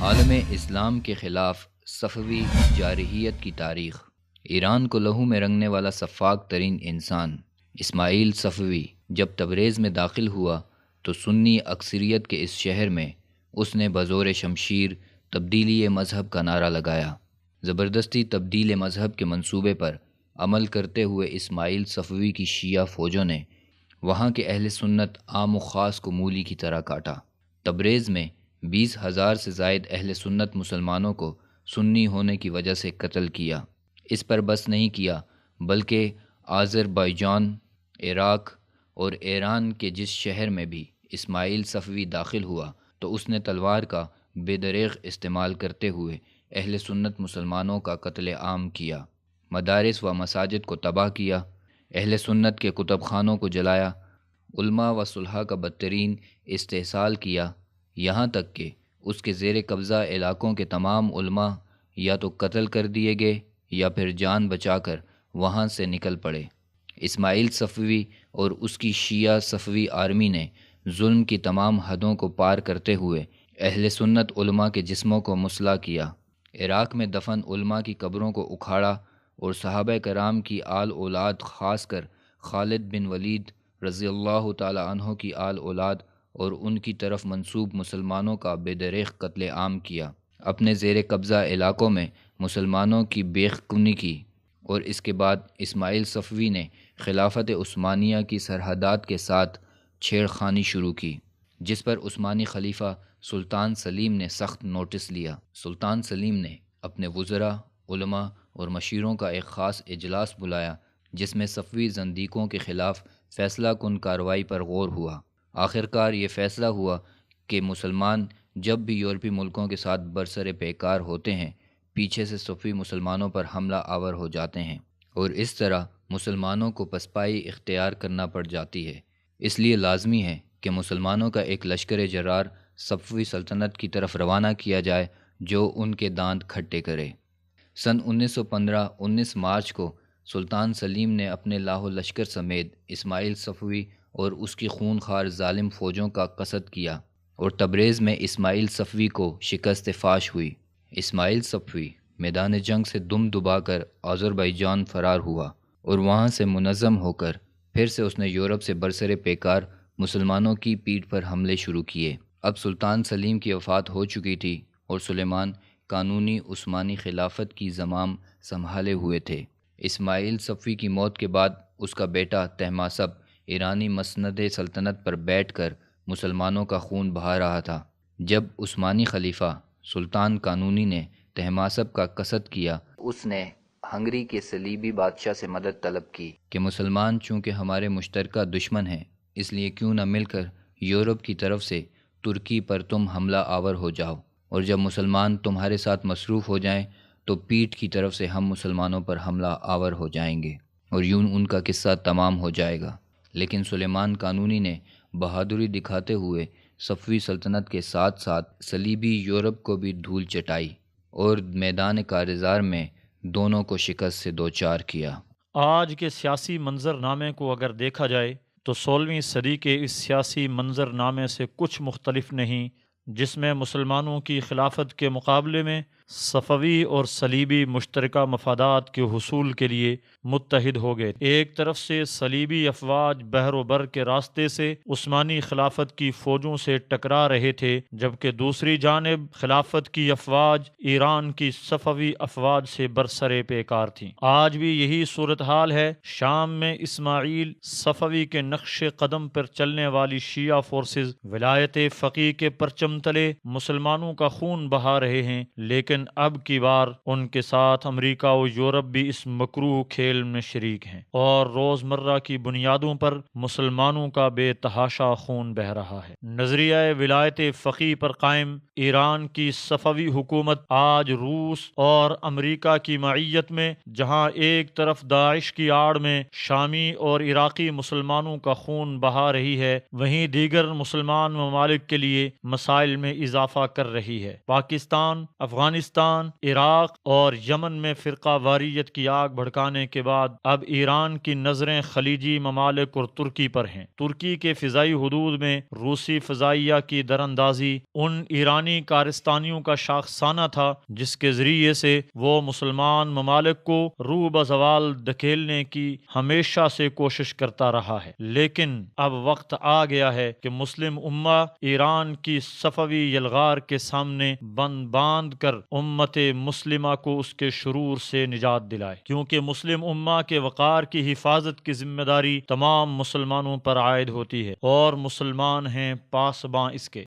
عالم اسلام کے خلاف صفوی جارحیت کی تاریخ۔ ایران کو لہو میں رنگنے والا سفاک ترین انسان اسماعیل صفوی جب تبریز میں داخل ہوا تو سنی اکثریت کے اس شہر میں اس نے بزور شمشیر تبدیلی مذہب کا نعرہ لگایا۔ زبردستی تبدیل مذہب کے منصوبے پر عمل کرتے ہوئے اسماعیل صفوی کی شیعہ فوجوں نے وہاں کے اہل سنت عام و خاص کو مولی کی طرح کاٹا۔ تبریز میں 20,000 سے زائد اہل سنت مسلمانوں کو سنی ہونے کی وجہ سے قتل کیا۔ اس پر بس نہیں کیا بلکہ آذربائیجان، عراق اور ایران کے جس شہر میں بھی اسماعیل صفوی داخل ہوا تو اس نے تلوار کا بے دریغ استعمال کرتے ہوئے اہل سنت مسلمانوں کا قتل عام کیا، مدارس و مساجد کو تباہ کیا، اہل سنت کے کتب خانوں کو جلایا، علماء و صلحاء کا بدترین استحصال کیا، یہاں تک کہ اس کے زیر قبضہ علاقوں کے تمام علماء یا تو قتل کر دیے گئے یا پھر جان بچا کر وہاں سے نکل پڑے۔ اسماعیل صفوی اور اس کی شیعہ صفوی آرمی نے ظلم کی تمام حدوں کو پار کرتے ہوئے اہل سنت علماء کے جسموں کو مسلح کیا، عراق میں دفن علماء کی قبروں کو اکھاڑا اور صحابہ کرام کی آل اولاد، خاص کر خالد بن ولید رضی اللہ تعالی عنہ کی آل اولاد اور ان کی طرف منسوب مسلمانوں کا بے دریغ قتل عام کیا۔ اپنے زیر قبضہ علاقوں میں مسلمانوں کی بیخ کنی کی اور اس کے بعد اسماعیل صفوی نے خلافت عثمانیہ کی سرحدات کے ساتھ چھیڑ خانی شروع کی، جس پر عثمانی خلیفہ سلطان سلیم نے سخت نوٹس لیا۔ سلطان سلیم نے اپنے وزراء، علماء اور مشیروں کا ایک خاص اجلاس بلایا جس میں صفوی زندیقوں کے خلاف فیصلہ کن کارروائی پر غور ہوا۔ آخرکار یہ فیصلہ ہوا کہ مسلمان جب بھی یورپی ملکوں کے ساتھ برسر پیکار ہوتے ہیں پیچھے سے صفوی مسلمانوں پر حملہ آور ہو جاتے ہیں اور اس طرح مسلمانوں کو پسپائی اختیار کرنا پڑ جاتی ہے۔ اس لیے لازمی ہے کہ مسلمانوں کا ایک لشکر جرار صفوی سلطنت کی طرف روانہ کیا جائے جو ان کے دانت کھٹے کرے۔ سن 1915 19 مارچ کو سلطان سلیم نے اپنے لاہو لشکر سمیت اسماعیل صفوی اور اس کی خونخوار ظالم فوجوں کا قصد کیا اور تبریز میں اسماعیل صفوی کو شکست فاش ہوئی۔ اسماعیل صفوی میدان جنگ سے دم دبا کر آذربائیجان فرار ہوا اور وہاں سے منظم ہو کر پھر سے اس نے یورپ سے برسر پیکار مسلمانوں کی پیٹھ پر حملے شروع کیے۔ اب سلطان سلیم کی وفات ہو چکی تھی اور سلیمان قانونی عثمانی خلافت کی زمام سنبھالے ہوئے تھے۔ اسماعیل صفوی کی موت کے بعد اس کا بیٹا طہماسپ ایرانی مسند سلطنت پر بیٹھ کر مسلمانوں کا خون بہا رہا تھا۔ جب عثمانی خلیفہ سلطان قانونی نے طہماسپ کا قصد کیا، اس نے ہنگری کے صلیبی بادشاہ سے مدد طلب کی کہ مسلمان چونکہ ہمارے مشترکہ دشمن ہیں اس لیے کیوں نہ مل کر یورپ کی طرف سے ترکی پر تم حملہ آور ہو جاؤ، اور جب مسلمان تمہارے ساتھ مصروف ہو جائیں تو پیٹھ کی طرف سے ہم مسلمانوں پر حملہ آور ہو جائیں گے اور یوں ان کا قصہ تمام ہو جائے گا۔ لیکن سلیمان قانونی نے بہادری دکھاتے ہوئے صفوی سلطنت کے ساتھ ساتھ صلیبی یورپ کو بھی دھول چٹائی اور میدان کارزار میں دونوں کو شکست سے دوچار کیا۔ آج کے سیاسی منظر نامے کو اگر دیکھا جائے تو 16ویں صدی کے اس سیاسی منظر نامے سے کچھ مختلف نہیں، جس میں مسلمانوں کی خلافت کے مقابلے میں صفوی اور صلیبی مشترکہ مفادات کے حصول کے لیے متحد ہو گئے۔ ایک طرف سے صلیبی افواج بحر و بر کے راستے سے عثمانی خلافت کی فوجوں سے ٹکرا رہے تھے، جبکہ دوسری جانب خلافت کی افواج ایران کی صفوی افواج سے برسر پیکار تھیں۔ آج بھی یہی صورتحال ہے۔ شام میں اسماعیل صفوی کے نقش قدم پر چلنے والی شیعہ فورسز ولایت فقیہ کے پرچم تلے مسلمانوں کا خون بہا رہے ہیں، لیکن اب کی بار ان کے ساتھ امریکہ و یورپ بھی اس مکروہ کھیل میں شریک ہیں اور روزمرہ کی بنیادوں پر مسلمانوں کا بے تحاشا خون بہہ رہا ہے۔ نظریہ ولایت فقیہ پر قائم ایران کی صفوی حکومت آج روس اور امریکہ کی معیت میں، جہاں ایک طرف داعش کی آڑ میں شامی اور عراقی مسلمانوں کا خون بہا رہی ہے، وہیں دیگر مسلمان ممالک کے لیے مسائل مسائل میں اضافہ کر رہی ہے۔ پاکستان، افغانستان، عراق اور یمن میں فرقہ واریت کی آگ بھڑکانے کے بعد اب ایران کی نظریں خلیجی ممالک اور ترکی پر ہیں۔ ترکی کے فضائی حدود میں روسی فضائیہ کی دراندازی ان ایرانی کارستانیوں کا شاخسانہ تھا جس کے ذریعے سے وہ مسلمان ممالک کو روح بزوال دھکیلنے کی ہمیشہ سے کوشش کرتا رہا ہے، لیکن اب وقت آ گیا ہے کہ مسلم امہ ایران کی صفوی یلغار کے سامنے بند باندھ کر امت مسلمہ کو اس کے شرور سے نجات دلائے، کیونکہ مسلم امہ کے وقار کی حفاظت کی ذمہ داری تمام مسلمانوں پر عائد ہوتی ہے اور مسلمان ہیں پاسباں اس کے۔